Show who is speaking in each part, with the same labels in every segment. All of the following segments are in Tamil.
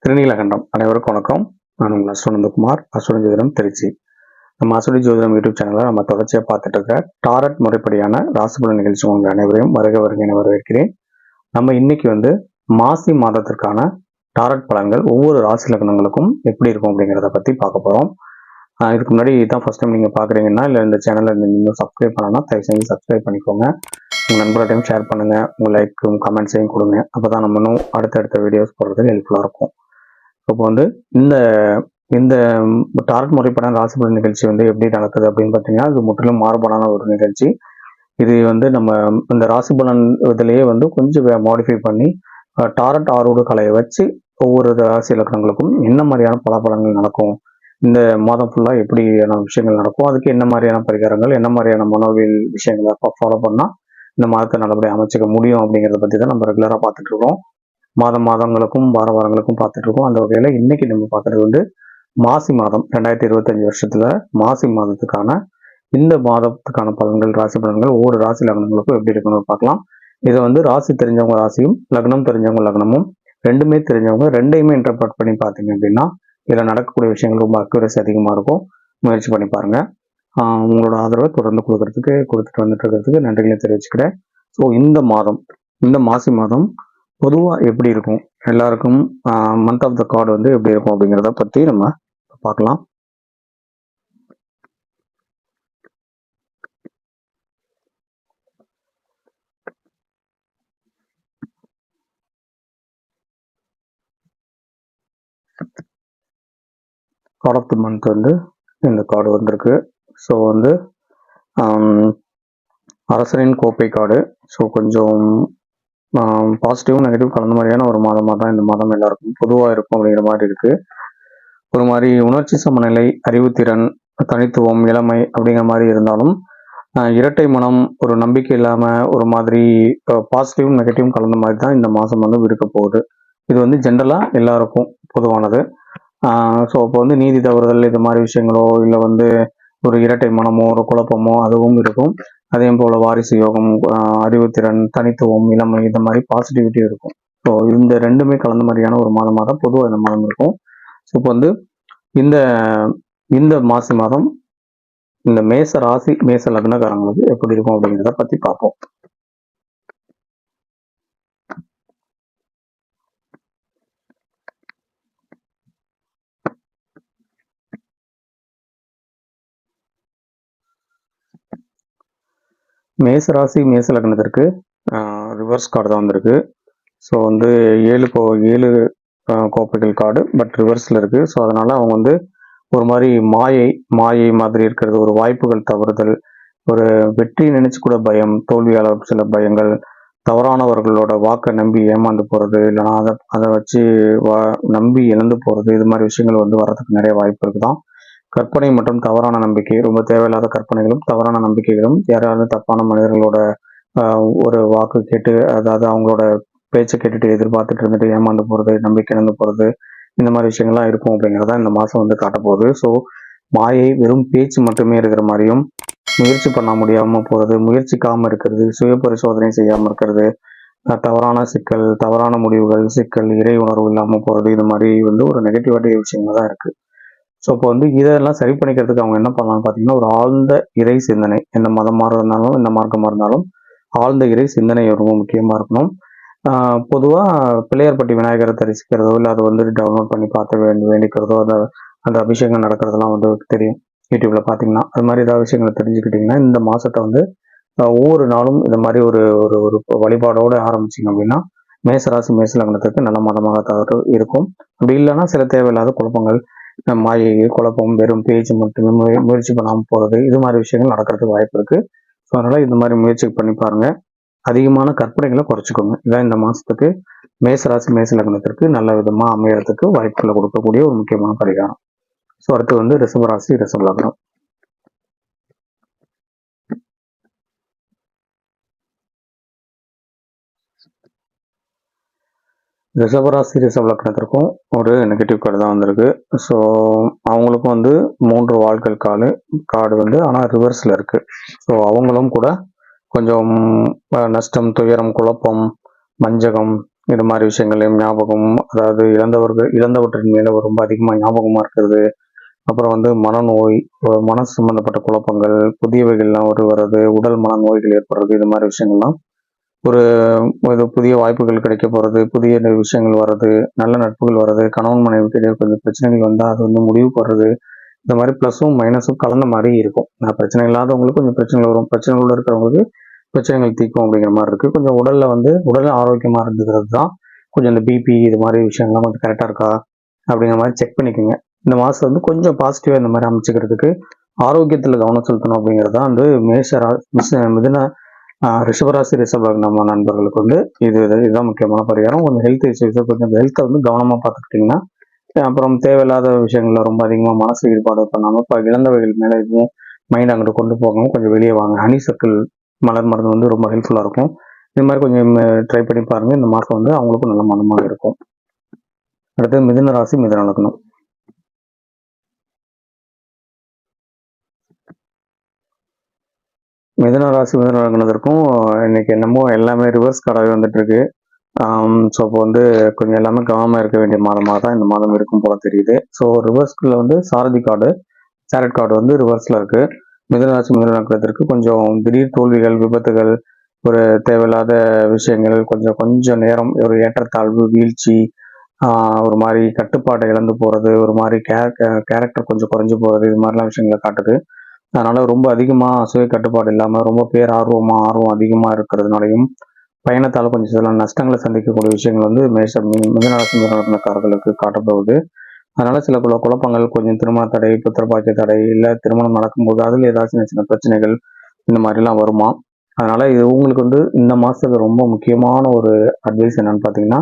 Speaker 1: திருநீலகண்டம் அனைவருக்கும் வணக்கம். நான் உங்கள் அஸ்வனந்தகுமார், அஸ்வன ஜோதிடம் திருச்சி. நம்ம அஸ்வனி ஜோதிடம் யூடியூப் சேனலில் நம்ம தொடர்ச்சியாக பார்த்துட்டு இருக்க டாரட் முறைப்படியான ராசிபலன் நிகழ்ச்சி உங்கள் அனைவரையும் வருக வரவேற்கிறேன். நம்ம இன்னைக்கு மாசி மாதத்திற்கான டாரட் பலன்கள் ஒவ்வொரு ராசி லக்னங்களுக்கும் எப்படி இருக்கும் அப்படிங்கிறத பற்றி பார்க்க போகிறோம். இதுக்கு முன்னாடி இதான் ஃபர்ஸ்ட் டைம் நீங்கள் பார்க்குறீங்கன்னா இல்லை இந்த சேனலில் இன்னும் சப்ஸ்கிரைப் பண்ணலாம், தயவு செஞ்சு சப்ஸ்கிரைப் பண்ணிக்கோங்க. உங்கள் நண்பர்களையும் ஷேர் பண்ணுங்கள், உங்கள் லைக்கும் கமெண்ட்ஸையும் கொடுங்க. அப்போ தான் நம்ம இன்னும் அடுத்தடுத்த வீடியோஸ் போடுறதுக்கு ஹெல்ப்ஃபுல்லாக இருக்கும். இப்போ இந்த இந்த டாரட் முறைப்படான ராசிபலன் நிகழ்ச்சி எப்படி நடக்குது அப்படின்னு பார்த்தீங்கன்னா, இது முற்றிலும் மாறுபாடான ஒரு நிகழ்ச்சி. இது நம்ம இந்த ராசிபலன் இதிலேயே கொஞ்சம் மாடிஃபை பண்ணி டாரட் ஆரோடு கலையை வச்சு ஒவ்வொரு ராசி இலக்கணங்களுக்கும் என்ன மாதிரியான பலாபலன்கள் நடக்கும், இந்த மாதம் ஃபுல்லாக எப்படியான விஷயங்கள் நடக்கும், அதுக்கு என்ன மாதிரியான பரிகாரங்கள், என்ன மாதிரியான மனோவியல் விஷயங்களை ஃபாலோ பண்ணால் இந்த மாதத்தை நல்லபடியாக அமைச்சிக்க முடியும் அப்படிங்கிறத பற்றி தான் நம்ம ரெகுலராக பார்த்துட்டு இருக்கோம். மாதங்களுக்கும் வாரங்களுக்கும் பார்த்துட்டு இருக்கோம். அந்த வகையில் இன்னைக்கு நம்ம பார்க்குறது மாசி மாதம் 2025 வருஷத்துல மாசி மாதத்துக்கான இந்த மாதத்துக்கான பலன்கள், ராசி பலன்கள் ஒவ்வொரு ராசி லக்னங்களுக்கும் எப்படி இருக்கணும்னு பார்க்கலாம். இதை ராசி தெரிஞ்சவங்க ராசியும் லக்னம் தெரிஞ்சவங்க லக்னமும் ரெண்டுமே தெரிஞ்சவங்க ரெண்டையுமே இன்டர்பிரட் பண்ணி பார்த்தீங்க அப்படின்னா இதில் நடக்கக்கூடிய விஷயங்கள் ரொம்ப அக்யூரசி அதிகமாக இருக்கும். முயற்சி பண்ணி பாருங்க. உங்களோட ஆதரவை தொடர்ந்து கொடுத்துட்டு வந்துட்டு இருக்கிறதுக்கு நன்றிகளை தெரிவிச்சுக்கிறேன். ஸோ இந்த மாசி மாதம் பொதுவாக எப்படி இருக்கும், எல்லாருக்கும் மந்த் ஆஃப் த கார்டு எப்படி இருக்கும் அப்படிங்கிறத பற்றி நம்ம பார்க்கலாம். கார்ட் ஆஃப் தி மந்த் இந்த கார்டு வந்திருக்கு. ஸோ அரசரின் கோப்பை கார்டு. ஸோ கொஞ்சம் பாசிட்டிவ் நெகட்டிவ் கலந்த மாதிரியான ஒரு மாதமாக தான் இந்த மாதம் எல்லாருக்கும் பொதுவாக இருக்கும் அப்படிங்கிற மாதிரி இருக்கு. ஒரு மாதிரி உணர்ச்சி சமநிலை, அறிவுத்திறன், தனித்துவம், இளமை அப்படிங்கிற மாதிரி இருந்தாலும் இரட்டை மனம், ஒரு நம்பிக்கை இல்லாமல் ஒரு மாதிரி பாசிட்டிவும் நெகட்டிவும் கலந்த மாதிரி தான் இந்த மாதம் இருக்க போகுது. இது ஜென்ரலாக எல்லாருக்கும் பொதுவானது. ஸோ அப்போ நீதி தவறுதல் இது மாதிரி விஷயங்களோ இல்லை ஒரு இரட்டை மனமோ ஒரு குழப்பமோ அதுவும் இருக்கும். அதே போல் வாரிசு யோகம், அறிவுத்திறன், தனித்துவம், இளமை இந்த மாதிரி பாசிட்டிவிட்டி இருக்கும். ஸோ இந்த ரெண்டுமே கலந்த மாதிரியான ஒரு மாதமாக தான் பொதுவாக இந்த மாதம் இருக்கும். ஸோ இப்போ இந்த மாசி மாதம் இந்த மேச ராசி மேச லக்னக்காரங்களுக்கு எப்படி இருக்கும் அப்படிங்கிறத பற்றி பார்ப்போம். மேச ராசி மேச லக்னத்திற்கு ரிவர்ஸ் கார்டு தான் வந்திருக்கு. ஸோ 7 கோப்பைகள் கார்டு பட் ரிவர்ஸில் இருக்குது. ஸோ அதனால் அவங்க ஒரு மாதிரி மாயை மாதிரி இருக்கிறது, ஒரு வாய்ப்புகள் தவறுதல், ஒரு வெற்றி நினைச்சு கூட பயம், தோல்வியால் சில பயங்கள், தவறானவர்களோட வாக்கை நம்பி ஏமாந்து போகிறது, இல்லைனா அதை வச்சு நம்பி இழந்து போகிறது, இது மாதிரி விஷயங்கள் வர்றதுக்கு நிறைய வாய்ப்பு இருக்குதான். கற்பனை மற்றும் தவறான நம்பிக்கை, ரொம்ப தேவையில்லாத கற்பனைகளும் தவறான நம்பிக்கைகளும், யாராவது தப்பான மனிதர்களோட ஒரு வாக்கு கேட்டு அதாவது அவங்களோட பேச்சை கேட்டுட்டு எதிர்பார்த்துட்டு இருந்துட்டு ஏமாந்து போகிறது, நம்பிக்கை இழந்து போகிறது, இந்த மாதிரி விஷயங்கள்லாம் இருக்கும் அப்படிங்கிறத இந்த மாதம் காட்டப்போகுது. ஸோ மாயை வெறும் பேச்சு மட்டுமே இருக்கிற மாதிரியும், முயற்சி பண்ண முடியாமல் போகிறது, முயற்சிக்காமல் இருக்கிறது, சுய பரிசோதனை செய்யாமல் இருக்கிறது, தவறான சிக்கல், தவறான முடிவுகள், சிக்கல், இறை உணர்வு இல்லாமல் போகிறது, இது மாதிரி ஒரு நெகட்டிவான விஷயங்கள் தான் இருக்குது. ஸோ இப்போ இதெல்லாம் சரி பண்ணிக்கிறதுக்கு அவங்க என்ன பண்ணலாம்னு பார்த்தீங்கன்னா, ஒரு ஆழ்ந்த இறை சிந்தனை, எந்த மதமாக இருந்தாலும் எந்த மார்க்கமாக இருந்தாலும் ஆழ்ந்த இறை சிந்தனை ரொம்ப முக்கியமாக இருக்கணும். பொதுவாக பிள்ளையார்பட்டி விநாயகரை தரிசிக்கிறதோ இல்லை அதை டவுன்லோட் பண்ணி பார்த்து வேண்டிக்கிறதோ அந்த அபிஷேகம் நடக்கிறதெல்லாம் தெரியும் யூடியூப்ல பார்த்தீங்கன்னா. அது மாதிரி ஏதாவது விஷயங்களை தெரிஞ்சுக்கிட்டிங்கன்னா இந்த மாதத்தை ஒவ்வொரு நாளும் இந்த மாதிரி ஒரு ஒரு வழிபாடோடு ஆரம்பிச்சிங்க அப்படின்னா மேசராசி மேச லக்னத்துக்கு நல்ல மாதமாக இருக்கும். அப்படி இல்லைன்னா சில தேவையில்லாத குழப்பங்கள், மாயை, குழப்பம், வெறும் பேச்சு மட்டுமே முயற்சி பண்ணாமல் போகிறது, இது மாதிரி விஷயங்கள் நடக்கிறதுக்கு வாய்ப்பு இருக்குது. ஸோ அதனால் இந்த மாதிரி முயற்சி பண்ணி பாருங்கள். அதிகமான கற்பனைகளை குறைச்சிக்கோங்க. இதான் இந்த மாதத்துக்கு மேசராசி மேச லக்னத்திற்கு நல்ல விதமாக அமையறதுக்கு வாய்ப்புகளை கொடுக்கக்கூடிய ஒரு முக்கியமான பரிகாரம். ஸோ அடுத்து ரிஷபராசி ரிஷப லக்னம். ரிஷபராசி ரிஷப லக்னத்திற்கும் ஒரு நெகட்டிவ் கார்டு தான் வந்திருக்கு. ஸோ அவங்களுக்கும் 3 வாள்கள் கார்டு ஆனால் ரிவர்ஸில் இருக்குது. ஸோ அவங்களும் கூட கொஞ்சம் நஷ்டம், துயரம், குழப்பம், வஞ்சகம், இது மாதிரி விஷயங்களையும் ஞாபகம், அதாவது இழந்தவற்றின் மேலே ரொம்ப அதிகமாக ஞாபகமாக இருக்கிறது. அப்புறம் வந்து மனநோய், மனசு சம்பந்தப்பட்ட குழப்பங்கள், புதியவைகள்லாம் வர்றது, உடல் மன நோய்கள் ஏற்படுறது, இது மாதிரி விஷயங்கள்லாம் ஒரு புதிய வாய்ப்புகள் கிடைக்க போகிறது, புதிய விஷயங்கள் வர்றது, நல்ல நட்புகள் வர்றது, கணவன் மனைவிக்கு இடையே கொஞ்சம் பிரச்சனைகள் வந்தால் அது வந்து முடிவுக்கு வர்றது, இந்த மாதிரி ப்ளஸும் மைனஸும் கலந்த மாதிரி இருக்கும். பிரச்சனை இல்லாதவங்களுக்கு கொஞ்சம் பிரச்சனைகள் வரும், பிரச்சனைகள் இருக்கிறவங்களுக்கு பிரச்சனைகள் தீர்க்கும் அப்படிங்கிற மாதிரி இருக்குது. கொஞ்சம் உடல் ஆரோக்கியமாக இருந்துக்கிறது தான் கொஞ்சம் இந்த பிபி இது மாதிரி விஷயங்கள்லாம் கொஞ்சம் கரெக்டாக இருக்கா அப்படிங்கிற மாதிரி செக் பண்ணிக்கோங்க. இந்த மாதம் வந்து கொஞ்சம் பாசிட்டிவாக இந்த மாதிரி அமைச்சிக்கிறதுக்கு ஆரோக்கியத்தில் கவனம் செலுத்தணும் அப்படிங்கிறது தான் வந்து மிதுன ரிஷபராசி ரிஷபலக்ன நண்பர்களுக்கு வந்து இதுதான் முக்கியமான பரிகாரம். கொஞ்சம் ஹெல்த் இஷ்யூஸ், கொஞ்சம் ஹெல்த்தை வந்து கவனமாக பார்த்துக்கிட்டிங்கன்னா, அப்புறம் தேவையில்லாத விஷயங்கள்ல ரொம்ப அதிகமாக மனசு ஈடுபாடு பண்ணாமல் இப்போ இழந்தவைகள் மேலே எதுவும் மைண்ட் அங்கிட்டு கொண்டு போகாமல் கொஞ்சம் வெளியே வாங்க. ஹனி சர்க்கிள் மலர் மருந்து வந்து ரொம்ப ஹெல்ப்ஃபுல்லாக இருக்கும். இது மாதிரி கொஞ்சம் ட்ரை பண்ணி பாருங்கள். இந்த மாதம் வந்து அவங்களுக்கும் நல்ல மனமாக இருக்கும். அடுத்து மிதுன ராசி மிதுன லக்னம். மிதுன ராசி மிதுன லக்னத்திற்கும் இன்னைக்கு என்னமோ எல்லாமே ரிவர்ஸ் கார்டாகவே வந்துட்டு இருக்கு. ஸோ இப்போ வந்து கொஞ்சம் எல்லாமே கவனமாக இருக்க வேண்டிய மாதமாக தான் இந்த மாதம் இருக்கும் போல தெரியுது. ஸோ ரிவர்ஸ்ல வந்து சாரதி கார்டு, சேரட் கார்டு வந்து ரிவர்ஸில் இருக்குது. மிதுனராசி மிதுன லக்னத்திற்கு கொஞ்சம் திடீர் தோல்விகள், விபத்துகள், ஒரு தேவையில்லாத விஷயங்கள், கொஞ்சம் நேரம் ஒரு ஏற்றத்தாழ்வு, வீழ்ச்சி, ஒரு மாதிரி கட்டுப்பாட்டை இழந்து போகிறது, ஒரு மாதிரி கேரக்டர் கொஞ்சம் குறைஞ்சு போகிறது, இது மாதிரிலாம் விஷயங்களை காட்டுது. அதனால ரொம்ப அதிகமாக சுய கட்டுப்பாடு இல்லாமல் ரொம்ப ஆர்வம் அதிகமாக இருக்கிறதுனாலையும் பயணத்தால் கொஞ்சம் சில நஷ்டங்களை சந்திக்கக்கூடிய விஷயங்கள் வந்து மிதுனராசி மிதுன லக்னக்காரர்களுக்கு காட்டப்படுவது. அதனால சில குழப்பங்கள், கொஞ்சம் திருமண தடை, புத்திரபாக்கிய தடை, இல்லை திருமணம் நடக்கும்போது அதில் ஏதாவது சின்ன சின்ன பிரச்சனைகள் இந்த மாதிரிலாம் வருமா. அதனால இது உங்களுக்கு வந்து இந்த மாதத்துக்கு ரொம்ப முக்கியமான ஒரு அட்வைஸ் என்னன்னு பார்த்தீங்கன்னா,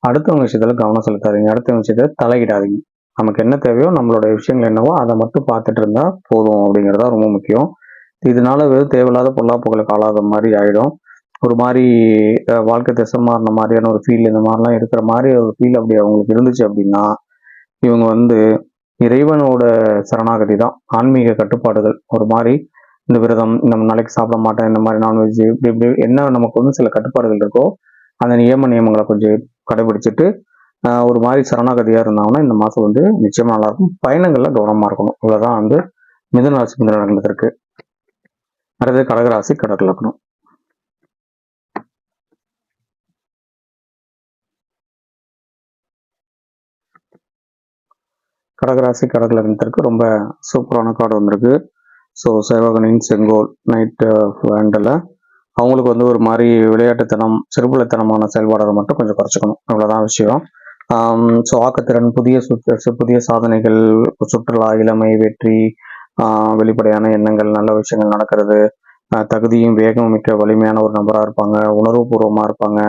Speaker 1: அடுத்தவங்க விஷயத்துல கவனம் செலுத்தாதீங்க, அடுத்தவங்க விஷயத்துல தலையிடாதீங்க. நமக்கு என்ன தேவையோ நம்மளோட விஷயங்கள் என்னவோ அதை மட்டும் பார்த்துட்டு இருந்தா போதும் அப்படிங்கிறதா ரொம்ப முக்கியம். இதனால வெறும் தேவையில்லாத பொல்லாப்புகளுக்கு ஆளாத மாதிரி ஆயிடும். ஒரு மாதிரி வாழ்க்கை திசை மாறின மாதிரியான ஒரு ஃபீல், இந்த மாதிரிலாம் இருக்கிற மாதிரி ஒரு ஃபீல் அப்படி அவங்களுக்கு இருந்துச்சு அப்படின்னா, இவங்க வந்து இறைவனோட சரணாகதி தான். ஆன்மீக கட்டுப்பாடுகள் ஒரு மாதிரி இந்த விரதம், நம்ம நாளைக்கு சாப்பிட மாட்டேன், இந்த மாதிரி நான்வெஜ், இப்படி இப்படி என்ன நமக்கு வந்து சில கட்டுப்பாடுகள் இருக்கோ அந்த நியமங்களை கொஞ்சம் கடைபிடிச்சிட்டு ஒரு மாதிரி சரணாகதியாக இருந்தாங்கன்னா இந்த மாதம் வந்து நிச்சயமா நல்லா இருக்கும். பயணங்கள்ல கவனமாக இருக்கணும். இவ்வளோதான் வந்து மிதுன ராசி மிதுன லக்னத்திற்கு. அடுத்தது கடகராசி கடக லக்னம். கடகராசி கடக லக்னத்திற்கு ரொம்ப சூப்பரான கார்டு வந்திருக்கு. ஸோ சேவகனின் செங்கோல் நைட்டு வேண்டில் அவங்களுக்கு வந்து ஒரு மாதிரி விளையாட்டுத்தனம், சிறுபிள்ளைத்தனமான செயல்பாடுகளை மட்டும் கொஞ்சம் குறைச்சிக்கணும். அவ்வளோதான் விஷயம். ஸோ ஆக்கத்திறன், புதிய சாதனைகள், சுற்றுலா, இளமை, வெற்றி, வெளிப்படையான எண்ணங்கள், நல்ல விஷயங்கள் நடக்கிறது, தகுதியும் வேகமும் மிக்க வலிமையான ஒரு நபராக இருப்பாங்க, உணர்வுபூர்வமாக இருப்பாங்க,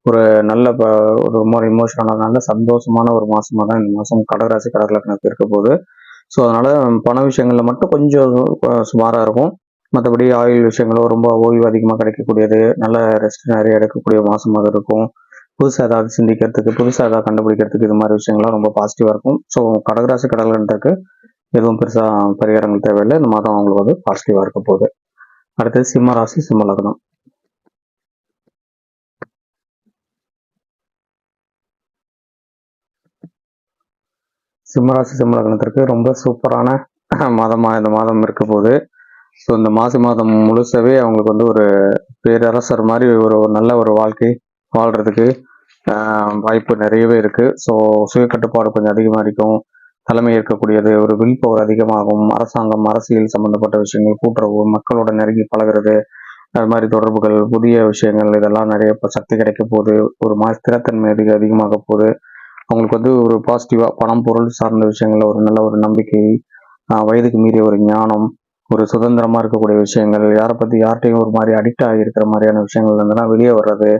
Speaker 1: ஒரு நல்ல ஒரு இமோஷனலாக நல்ல சந்தோஷமான ஒரு மாசமாக தான் இந்த மாதம் கடகராசி கடக லக்னத்துக்கு இருக்க போகுது. ஸோ அதனால பண விஷயங்கள்ல மட்டும் கொஞ்சம் சுமாராக இருக்கும். மற்றபடி ஆயுள் விஷயங்களோ ரொம்ப ஓய்வு அதிகமாக கிடைக்கக்கூடியது, நல்ல ரெஸ்ட் நிறைய எடுக்கக்கூடிய மாசமாக இருக்கும். புதுசாக ஏதாவது சிந்திக்கிறதுக்கு, புதுசாக ஏதாவது கண்டுபிடிக்கிறதுக்கு, இது மாதிரி விஷயங்கள்லாம் ரொம்ப பாசிட்டிவாக இருக்கும். ஸோ கடகராசி கடக லக்னத்துக்கு எதுவும் பெருசாக பரிகாரங்கள் தேவையில்லை. இந்த மாதம் அவங்களுக்கு வந்து பாசிட்டிவாக இருக்க போகுது. அடுத்தது சிம்ம ராசி சிம்ம லக்னம். சிம்மராசி சிம்ம லக்னத்திற்கு ரொம்ப சூப்பரான மாதமாக இந்த மாதம் இருக்க போகுது. ஸோ இந்த மாதம் முழுசாவே அவங்களுக்கு வந்து ஒரு பேரரசர் மாதிரி ஒரு நல்ல ஒரு வாழ்க்கை வாழ்றதுக்கு வாய்ப்பு நிறையவே இருக்கு. ஸோ சுய கட்டுப்பாடு கொஞ்சம் அதிகமாக இருக்கும். தலைமை ஏற்கக்கூடியது, ஒரு வில் பவர் அதிகமாகும். அரசாங்கம், அரசியல் சம்பந்தப்பட்ட விஷயங்கள், கூட்டுறவு, மக்களோட நெருங்கி பழகிறது, அது மாதிரி தொடர்புகள், புதிய விஷயங்கள், இதெல்லாம் நிறைய சக்தி கிடைக்க போகுது. ஒரு மாதிரி ஸ்திரத்தன்மை அதிகமாக போகுது. அவங்களுக்கு வந்து ஒரு பாசிட்டிவாக பணம், பொருள் சார்ந்த விஷயங்கள்ல ஒரு நல்ல ஒரு நம்பிக்கை, வயதுக்கு மீறிய ஒரு ஞானம், ஒரு சுதந்திரமா இருக்கக்கூடிய விஷயங்கள், யார்கிட்டையும் ஒரு மாதிரி அடிக்ட் ஆகி இருக்கிற மாதிரியான விஷயங்கள் இருந்தெல்லாம் வெளியே வர்றது,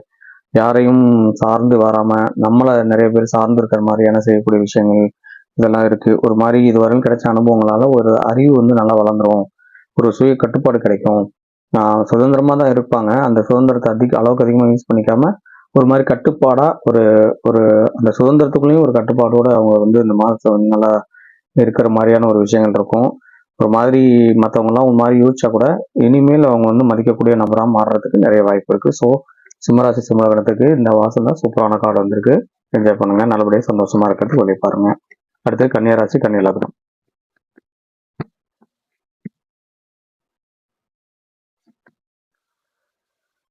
Speaker 1: யாரையும் சார்ந்து வராம நம்மளை நிறைய பேர் சார்ந்து இருக்கிற மாதிரியான செய்யக்கூடிய விஷயங்கள் இதெல்லாம் இருக்கு. ஒரு மாதிரி இதுவரையும் கிடைச்ச அனுபவங்களால ஒரு அறிவு வந்து நல்லா வளர்ந்துரும். ஒரு சுய கட்டுப்பாடு கிடைக்கும். சுதந்திரமா தான் இருப்பாங்க. அந்த சுதந்திரத்தை அளவுக்கு அதிகமாக யூஸ் பண்ணிக்காம ஒரு மாதிரி கட்டுப்பாடா ஒரு ஒரு அந்த சுதந்திரத்துக்குள்ளேயும் ஒரு கட்டுப்பாடோட அவங்க வந்து இந்த மாதத்தை வந்து நல்லா இருக்கிற மாதிரியான ஒரு விஷயங்கள் இருக்கும். ஒரு மாதிரி மற்றவங்கலாம் ஒரு மாதிரி யோசிச்சா கூட இனிமேல் அவங்க வந்து மதிக்கக்கூடிய நபராக மாறுறதுக்கு நிறைய வாய்ப்பு இருக்கு. ஸோ சிம்மராசி சிம்ம லக்னத்துக்கு இந்த மாதம் தான் சூப்பரான கார்டு வந்திருக்கு. என்ஜாய் பண்ணுங்க, நல்லபடியாக சந்தோஷமா இருக்கிறதுக்கு வழி பாருங்க. அடுத்து கன்னியாராசி கன்னி லக்னம்.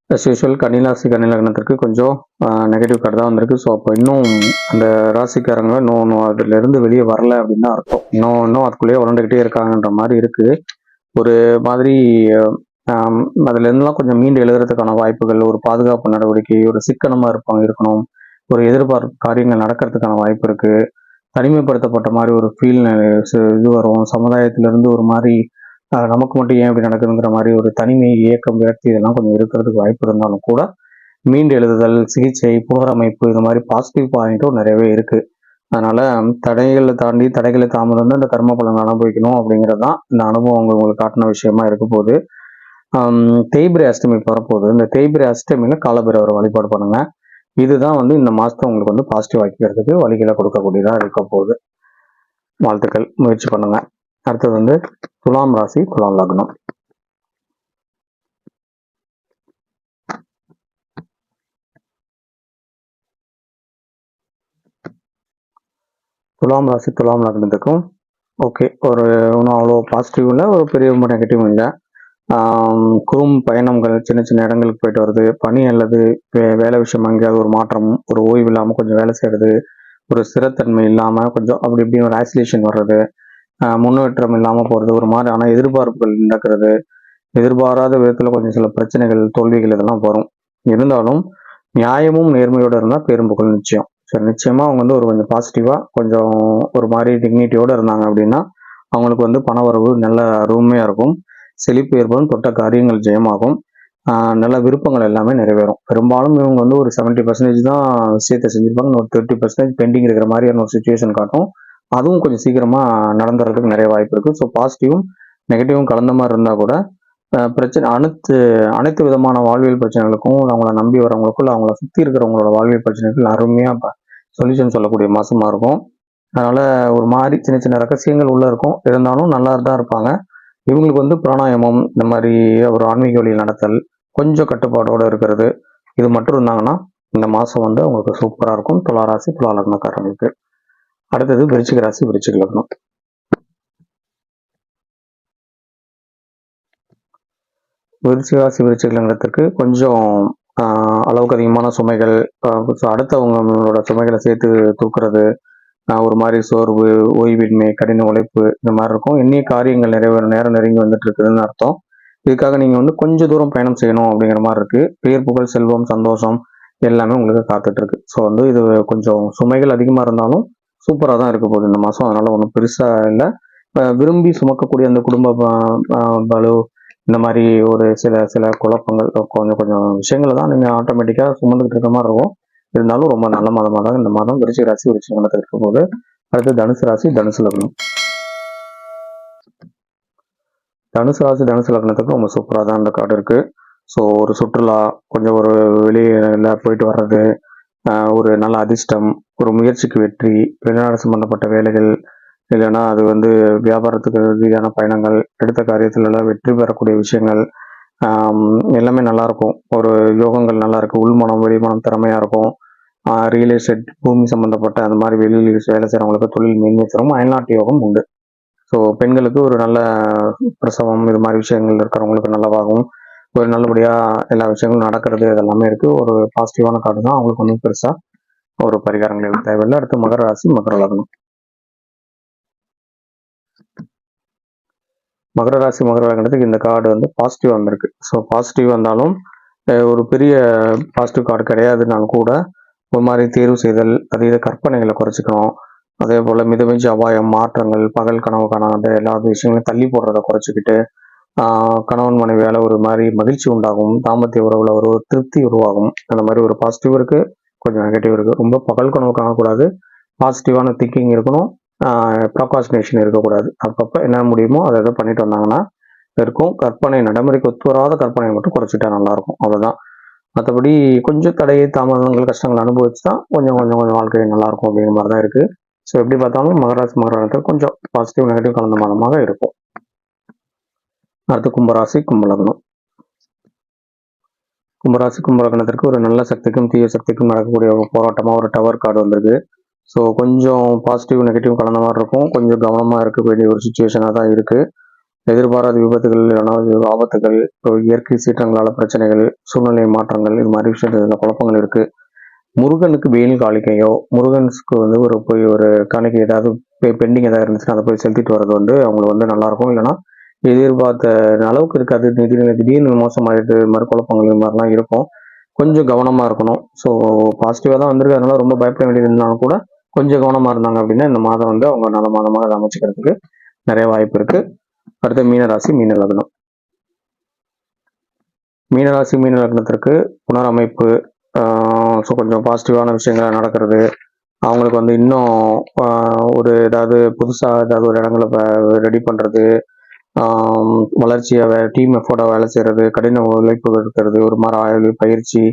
Speaker 1: யூஸ்வல் கன்னிராசி கன்னி லக்னத்திற்கு கொஞ்சம் நெகட்டிவ் கார்டு தான் வந்திருக்கு. ஸோ அப்போ இன்னும் அந்த ராசிக்காரங்க இன்னும் அதுல இருந்து வெளியே வரல அப்படின்னு தான் அர்த்தம். இன்னும் அதுக்குள்ளேயே வளர்ந்துக்கிட்டே இருக்காங்கன்ற மாதிரி இருக்கு. ஒரு மாதிரி அதுல இருந்தெல்லாம் கொஞ்சம் மீண்டு எழுதுறதுக்கான வாய்ப்புகள், ஒரு பாதுகாப்பு நடவடிக்கை, ஒரு சிக்கனமா இருக்கணும், ஒரு எதிர்பார்ப்பு காரியங்கள் நடக்கிறதுக்கான வாய்ப்பு இருக்கு. தனிமைப்படுத்தப்பட்ட மாதிரி ஒரு ஃபீல் இது வரும். சமுதாயத்திலிருந்து ஒரு மாதிரி நமக்கு மட்டும் ஏன் இப்படி நடக்குதுங்கிற மாதிரி ஒரு தனிமை, ஏக்கம், விரக்தி இதெல்லாம் கொஞ்சம் இருக்கிறதுக்கு வாய்ப்பு இருந்தாலும் கூட மீண்டு எழுதுதல், சிகிச்சை, புனரமைப்பு இது மாதிரி பாசிட்டிவ் பாயிண்ட்டும் நிறையவே இருக்கு. அதனால தடைகளை தாண்டி தடைகளை தாமதம் இந்த கர்ம பலன் அனுபவிக்கணும் அப்படிங்கிறது தான் இந்த அனுபவம் உங்களுக்கு காட்டின விஷயமா இருக்க போகுது. தேய்பிரை அஷ்டமி வரப்போகுது. இந்த தேய்பிரை அஷ்டமியில காலபைரவரை வழிபாடு பண்ணுங்க. இதுதான் இந்த மாசத்தை உங்களுக்கு பாசிட்டிவ் ஆக்கிக்கிறதுக்கு வழிகளை கொடுக்கக்கூடியதா இருக்க போகுது. வாழ்த்துக்கள், முயற்சி பண்ணுங்க. அடுத்தது துலாம் ராசி துலாம் லக்னம். துலாம் ராசி துலாம் லக்னத்துக்கும் ஓகே, ஒரு ஒன்றும் அவ்வளோ பாசிட்டிவ் இல்லை, ஒரு பெரிய ரொம்ப நெகட்டிவ் இல்லை. குறும் பயணங்கள், சின்ன சின்ன இடங்களுக்கு போயிட்டு வருது, பணி அல்லது வேலை விஷயம் எங்கேயாவது ஒரு மாற்றம், ஒரு ஓய்வு இல்லாமல் கொஞ்சம் வேலை செய்யறது, ஒரு ஸ்திரத்தன்மை இல்லாமல் கொஞ்சம் அப்படி இப்படின்னு ஒரு ஆக்சிலேஷன் வர்றது, முன்னேற்றம் இல்லாமல் போகிறது, ஒரு மாதிரி ஆனால் எதிர்பார்ப்புகள் நடக்கிறது, எதிர்பாராத விதத்தில் கொஞ்சம் சில பிரச்சனைகள், தோல்விகள் இதெல்லாம் வரும். இருந்தாலும் நியாயமும் நேர்மையோடு இருந்தால் பேரும்புகள் நிச்சயம். சரி, நிச்சயமா அவங்க ஒரு கொஞ்சம் பாசிட்டிவாக கொஞ்சம் ஒரு மாதிரி டிக்னிட்டியோடு இருந்தாங்க அப்படின்னா அவங்களுக்கு பண வரவு நல்ல அருமையாக இருக்கும். செழிப்பு ஏற்படும், தொட்ட காரியங்கள் ஜெயமாகும், நல்ல விருப்பங்கள் எல்லாமே நிறைவேறும். பெரும்பாலும் இவங்க ஒரு 70% தான் விஷயத்தை செஞ்சிருப்பாங்க, ஒரு 30% பெண்டிங் இருக்கிற மாதிரியான ஒரு சுச்சுவேஷன் காட்டும். அதுவும் கொஞ்சம் சீக்கிரமா நடந்துறதுக்கு நிறைய வாய்ப்பு இருக்கு. ஸோ பாசிட்டிவும் நெகட்டிவும் கலந்த மாதிரி இருந்தால் கூட பிரச்சனை அனைத்து விதமான வாழ்வியல் பிரச்சனைகளுக்கும், அவங்கள நம்பி வரவங்களுக்கும், அவங்கள சுற்றி இருக்கிறவங்களோட வாழ்வியல் பிரச்சனைகள் அருமையாக சொல்யூஷன் சொல்லக்கூடிய மாசமா இருக்கும். அதனால ஒரு மாதிரி சின்ன சின்ன ரகசியங்கள் உள்ள இருக்கும், இருந்தாலும் நல்லா தான் இருப்பாங்க. இவங்களுக்கு பிராணாயாமம், இந்த மாதிரி ஒரு ஆன்மீக வழியில் நடத்தல், கொஞ்சம் கட்டுப்பாடோடு இருக்கிறது, இது மட்டும் இருந்தாங்கன்னா இந்த மாதம் அவங்களுக்கு சூப்பராக இருக்கும். துலா ராசி துலா லக்னக்காரங்களுக்கு. அடுத்தது விருச்சிக ராசி விருச்சிக லக்னம். விருச்சிக ராசி விருச்சிக லக்னத்திற்கு கொஞ்சம் அளவுக்கு அதிகமான சுமைகள், அடுத்தவங்களோட சுமைகளை சேர்த்து தூக்குறது, ஒரு மாதிரி சோர்வு, ஓய்வின்மை, கடின உழைப்பு இந்த மாதிரி இருக்கும். எண்ணிய காரியங்கள் நிறைவேற நேரம் நெருங்கி வந்துட்டு இருக்குதுன்னு அர்த்தம். இதுக்காக நீங்க கொஞ்சம் தூரம் பயணம் செய்யணும் அப்படிங்கிற மாதிரி இருக்கு. பேர் புகழ் செல்வம் சந்தோஷம் எல்லாமே உங்களுக்கு காத்துட்டு இருக்கு. ஸோ இது கொஞ்சம் சுமைகள் அதிகமா இருந்தாலும் சூப்பராக தான் இருக்க போகுது இந்த மாசம். அதனால ஒன்றும் பெருசா இல்லை. விரும்பி சுமக்கக்கூடிய அந்த குடும்ப பலு, இந்த மாதிரி ஒரு சில குழப்பங்கள், கொஞ்சம் கொஞ்சம் விஷயங்களை தான் நீங்க ஆட்டோமேட்டிக்கா சுமந்துக்கிட்டு இருக்க மாதிரி இருக்கும். இருந்தாலும் ரொம்ப நல்ல மாதமாக தான் இந்த மாதம் விருச்சிக ராசி விருச்சிக லக்னத்தில் இருக்கும் போது. அடுத்து தனுசு ராசி தனுசு லக்னம். தனுசு ராசி தனுசு லக்னத்துக்கு ரொம்ப சூப்பராக தான் இந்த கார்டு இருக்கு. ஸோ ஒரு சுற்றுலா, கொஞ்சம் ஒரு வெளியில போயிட்டு வர்றது, ஒரு நல்ல அதிர்ஷ்டம், ஒரு முயற்சிக்கு வெற்றி, வெளிநாடு சம்பந்தப்பட்ட வேலைகள், இல்லைன்னா அது வியாபாரத்துக்கு ரீதியான பயணங்கள், எடுத்த காரியத்துல வெற்றி பெறக்கூடிய விஷயங்கள் எல்லாமே நல்லா இருக்கும். ஒரு யோகங்கள் நல்லா இருக்கு. உள்மனம் வெளிமனம் திறமையா இருக்கும். ரியல் எஸ்டேட், பூமி சம்பந்தப்பட்ட அந்த மாதிரி வெளியில் வேலை செய்யறவங்களுக்கு தொழில் மேன்மை தரும். அயல்நாட்டு யோகம் உண்டு. ஸோ பெண்களுக்கு ஒரு நல்ல பிரசவம் இது மாதிரி விஷயங்கள் இருக்கிறவங்களுக்கு நல்லவாகும். ஒரு நல்லபடியா எல்லா விஷயங்களும் நடக்கிறது இதெல்லாமே இருக்கு. ஒரு பாசிட்டிவான கார்டு தான். அவங்களுக்கு பெருசா ஒரு பரிகாரங்கள் தேவையில்லை. அடுத்து மகர ராசி மகர லக்னம். மகர ராசி மகர லக்னத்துக்கு இந்த கார்டு பாசிட்டிவ் வந்திருக்கு. ஸோ பாசிட்டிவ் வந்தாலும் ஒரு பெரிய பாசிட்டிவ் கார்டு கிடையாதுனாலும் கூட ஒரு மாதிரி தேர்வு செய்தல், அதீத கற்பனைகளை குறைச்சிக்கணும். அதே போல மிதமிஞ்சி அபாயம், மாற்றங்கள், பகல் கனவு காணாத எல்லா விஷயங்களையும் தள்ளி போடுறதை குறைச்சிக்கிட்டு கணவன் மனைவியால ஒரு மாதிரி மகிழ்ச்சி உண்டாகும், தாம்பத்திய உறவுல ஒரு திருப்தி உருவாகும். அந்த மாதிரி ஒரு பாசிட்டிவ் இருக்கு, கொஞ்சம் நெகட்டிவ் இருக்கு. ரொம்ப பகல் கனவு காணக்கூடாது, பாசிட்டிவான திங்கிங் இருக்கணும், ப்ராகாஸ்டினேஷன் இருக்கக்கூடாது. அப்பப்போ என்ன முடியுமோ அதை எதை பண்ணிட்டு வந்தாங்கன்னா இருக்கும். கற்பனை நடைமுறைக்கு ஒத்து வராத கற்பனையை மட்டும் குறைச்சிட்டா நல்லா இருக்கும், அவ்வளவுதான். மற்றபடி கொஞ்சம் தடை தாமதங்கள் கஷ்டங்கள் அனுபவிச்சு தான் கொஞ்சம் கொஞ்சம் கொஞ்சம் வாழ்க்கை நல்லா இருக்கும் அப்படிங்கிற மாதிரி தான் இருக்கு. ஸோ எப்படி பார்த்தாலும் மகராசி மகராசி கொஞ்சம் பாசிட்டிவ் நெகட்டிவ் கலந்த மாதமாக இருக்கும். அடுத்து கும்பராசி கும்பலக்னம். கும்பராசி கும்பலக்கணத்திற்கு ஒரு நல்ல சக்திக்கும் தீய சக்திக்கும் நடக்கக்கூடிய ஒரு போராட்டமாக ஒரு டவர் கார்டு வந்திருக்கு. ஸோ கொஞ்சம் பாசிட்டிவ் நெகட்டிவ் கலந்த மாதிரி இருக்கும். கொஞ்சம் கவனமாக இருக்க வேண்டிய ஒரு சுச்சுவேஷனாக தான் இருக்குது. எதிர்பாராத விபத்துகள் இல்லைனா ஆபத்துகள், இப்போ இயற்கை சீற்றங்களால் பிரச்சனைகள், சூழ்நிலை மாற்றங்கள், இது மாதிரி விஷயத்துல குழப்பங்கள் இருக்குது. முருகனுக்கு வேல் காணிக்கையோ, முருகனுக்கு வந்து போய் ஒரு காணிக்கை ஏதாவது பெண்டிங் ஏதாவது இருந்துச்சுன்னா அதை போய் செலுத்திட்டு வர்றது வந்து அவங்களுக்கு வந்து நல்லாயிருக்கும். இல்லைனா எதிர்பார்த்த அளவுக்கு இருக்காது, திடீர்னு திடீர்னு மோசமாயிடுது, இது மாதிரி குழப்பங்கள் இது மாதிரிலாம் இருக்கும். கொஞ்சம் கவனமாக இருக்கணும். ஸோ பாசிட்டிவாக தான் வந்திருக்கு, அதனால ரொம்ப பயப்பட வேண்டியது இருந்தாலும் கூட கொஞ்சம் கவனமாக இருந்தாங்க அப்படின்னா இந்த மாதம் வந்து அவங்க நல்ல மாதமாக அதை அமைச்சிக்கிறதுக்கு நிறைய வாய்ப்பு இருக்குது. அடுத்த மீனராசி மீன லக்னம். மீனராசி மீன லக்னத்திற்கு புனரமைப்பு, ஸோ கொஞ்சம் பாசிட்டிவான விஷயங்கள் நடக்கிறது. அவங்களுக்கு வந்து இன்னும் ஒரு ஏதாவது புதுசாக ஏதாவது ஒரு இடங்களை ரெடி பண்ணுறது, வளர்ச்சியாக டீம் எஃபோர்டாக வேலை செய்கிறது, கடின உழைப்பு இருக்கிறது, ஒரு மாதிரி பயிற்சி,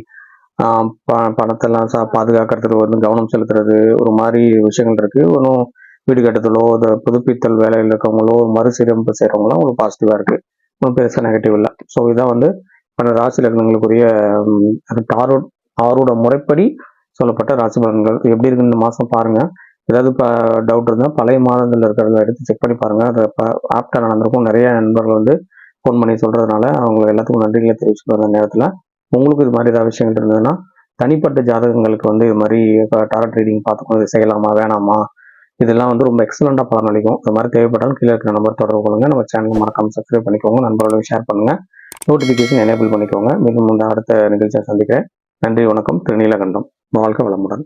Speaker 1: பணத்தெல்லாம் பாதுகாக்கிறதுக்கு வந்து கவனம் செலுத்துறது, ஒரு மாதிரி விஷயங்கள் இருக்குது. ஒன்றும் வீடு கட்டுதலோ இந்த புதுப்பித்தல் வேலையில் இருக்கவங்களோ மறுசீரமைப்பு செய்கிறவங்களும் ஒரு பாசிட்டிவாக இருக்குது. ஒன்றும் பெருசாக நெகட்டிவ் இல்லை. ஸோ இதான் வந்து ராசி லக்னங்களுக்குரிய ஆரோட முறைப்படி சொல்லப்பட்ட ராசி பலன்கள். எப்படி இருக்குன்னு இந்த மாதம் பாருங்கள். ஏதாவது டவுட் இருந்தால் பழைய மாதங்கள் இருக்கிறத எடுத்து செக் பண்ணி பாருங்கள். அது ஆப்டாக நடந்திருக்கும். நிறைய நண்பர்கள் வந்து ஃபோன் பண்ணி சொல்கிறதுனால அவங்க எல்லாத்துக்கும் நன்றிகளை தெரிவிச்சுட்டு வர நேரத்தில் உங்களுக்கு இது மாதிரி ஏதாவது விஷயங்கள் இருந்ததுன்னா தனிப்பட்ட ஜாதகங்களுக்கு வந்து இது மாதிரி டாரட் ரீடிங் பார்த்துக்கணும், இது செய்யலாமா வேணாமா, இதெல்லாம் வந்து ரொம்ப எக்ஸலண்டாக பலன் அளிக்கும். இது மாதிரி தேவைப்பட்டாலும் கீழே இருக்கிற நம்பர் தொடர்பு கொள்ளுங்க. நம்ம சேனல் மறக்காம சப்ஸ்கிரைப் பண்ணிக்கோங்க, நண்பர்களும் ஷேர் பண்ணுங்கள், நோட்டிஃபிகேஷன் எனேபிள் பண்ணிக்கோங்க. மீண்டும் அடுத்த நிகழ்ச்சியை சந்திக்கிறேன். நன்றி, வணக்கம். திருநீலகண்டம். வாழ்க வளமுடன்.